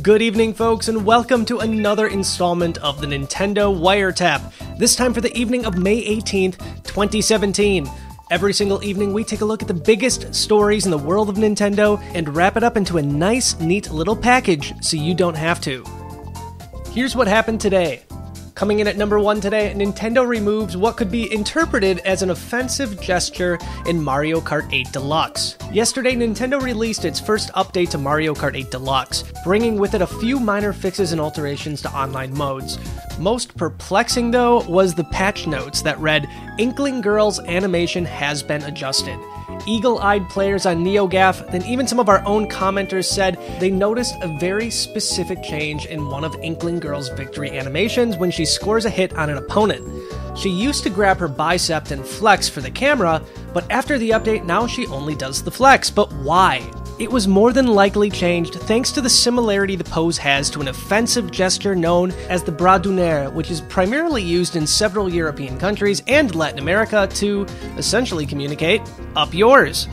Good evening, folks, and welcome to another installment of the Nintendo Wiretap, this time for the evening of May 18th, 2017. Every single evening, we take a look at the biggest stories in the world of Nintendo and wrap it up into a nice, neat little package so you don't have to. Here's what happened today. Coming in at number 1 today, Nintendo removes what could be interpreted as an offensive gesture in Mario Kart 8 Deluxe. Yesterday, Nintendo released its first update to Mario Kart 8 Deluxe, bringing with it a few minor fixes and alterations to online modes. Most perplexing, though, was the patch notes that read, "Inkling Girl's animation has been adjusted." Eagle-eyed players on NeoGAF, and even some of our own commenters said they noticed a very specific change in one of Inkling Girl's victory animations when she scores a hit on an opponent. She used to grab her bicep and flex for the camera, but after the update, now she only does the flex. But why? It was more than likely changed thanks to the similarity the pose has to an offensive gesture known as the bras d'honneur, which is primarily used in several European countries and Latin America to essentially communicate, "up yours."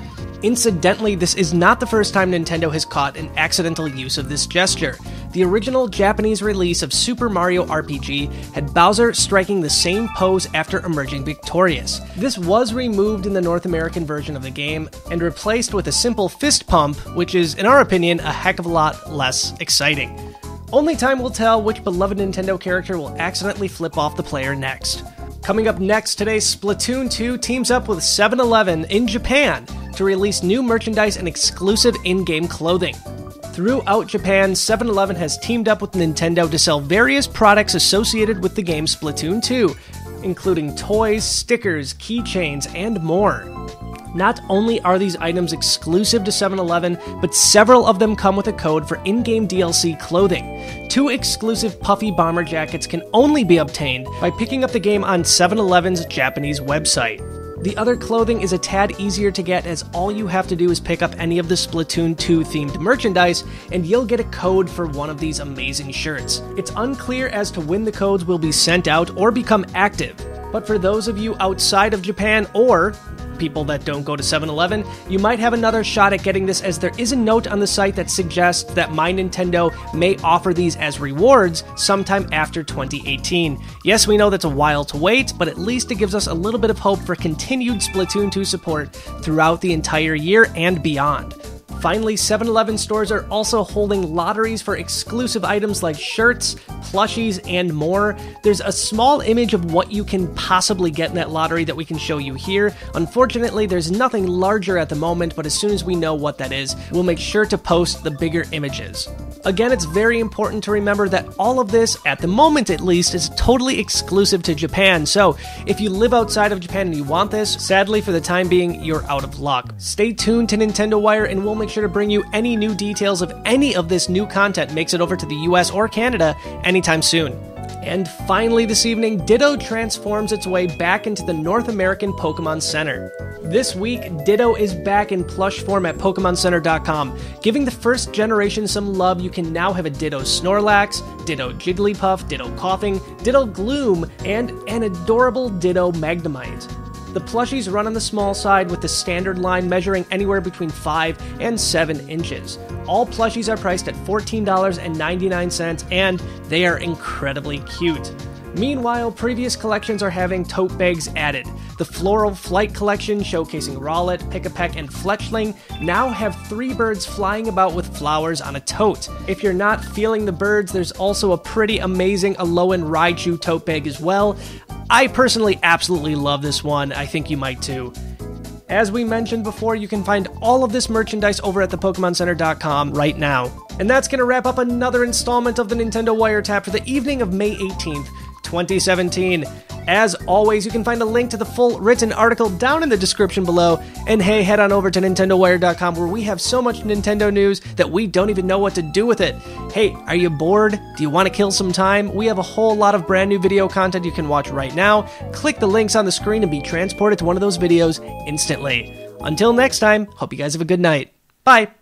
Incidentally, this is not the first time Nintendo has caught an accidental use of this gesture. The original Japanese release of Super Mario RPG had Bowser striking the same pose after emerging victorious. This was removed in the North American version of the game and replaced with a simple fist pump, which is, in our opinion, a heck of a lot less exciting. Only time will tell which beloved Nintendo character will accidentally flip off the player next. Coming up next today, Splatoon 2 teams up with 7-Eleven in Japan to release new merchandise and exclusive in-game clothing. Throughout Japan, 7-Eleven has teamed up with Nintendo to sell various products associated with the game Splatoon 2, including toys, stickers, keychains, and more. Not only are these items exclusive to 7-Eleven, but several of them come with a code for in-game DLC clothing. 2 exclusive puffy bomber jackets can only be obtained by picking up the game on 7-Eleven's Japanese website. The other clothing is a tad easier to get, as all you have to do is pick up any of the Splatoon 2 themed merchandise and you'll get a code for one of these amazing shirts. It's unclear as to when the codes will be sent out or become active, but for those of you outside of Japan or people that don't go to 7-Eleven, you might have another shot at getting this, as there is a note on the site that suggests that My Nintendo may offer these as rewards sometime after 2018. Yes, we know that's a while to wait, but at least it gives us a little bit of hope for continued Splatoon 2 support throughout the entire year and beyond. Finally, 7-Eleven stores are also holding lotteries for exclusive items like shirts, plushies, and more. There's a small image of what you can possibly get in that lottery that we can show you here. Unfortunately, there's nothing larger at the moment, but as soon as we know what that is, we'll make sure to post the bigger images. Again, it's very important to remember that all of this, at the moment at least, is totally exclusive to Japan, so if you live outside of Japan and you want this, sadly for the time being, you're out of luck. Stay tuned to Nintendo Wire and we'll make sure to bring you any new details of any of this new content makes it over to the US or Canada anytime soon. And finally this evening, Ditto transforms its way back into the North American Pokemon Center. This week, Ditto is back in plush form at PokemonCenter.com. Giving the first generation some love, you can now have a Ditto Snorlax, Ditto Jigglypuff, Ditto Coughing, Ditto Gloom, and an adorable Ditto Magnemite. The plushies run on the small side, with the standard line measuring anywhere between 5 and 7 inches. All plushies are priced at $14.99, and they are incredibly cute. Meanwhile, previous collections are having tote bags added. The Floral Flight collection, showcasing Rowlet, Pick-a-Peck, and Fletchling, now have 3 birds flying about with flowers on a tote. If you're not feeling the birds, there's also a pretty amazing Alolan Raichu tote bag as well. I personally absolutely love this one. I think you might too. As we mentioned before, you can find all of this merchandise over at thePokemonCenter.com right now. And that's going to wrap up another installment of the Nintendo Wiretap for the evening of May 18th, 2017. As always, you can find a link to the full written article down in the description below. And hey, head on over to NintendoWire.com, where we have so much Nintendo news that we don't even know what to do with it. Hey, are you bored? Do you want to kill some time? We have a whole lot of brand new video content you can watch right now. Click the links on the screen and be transported to one of those videos instantly. Until next time, hope you guys have a good night. Bye!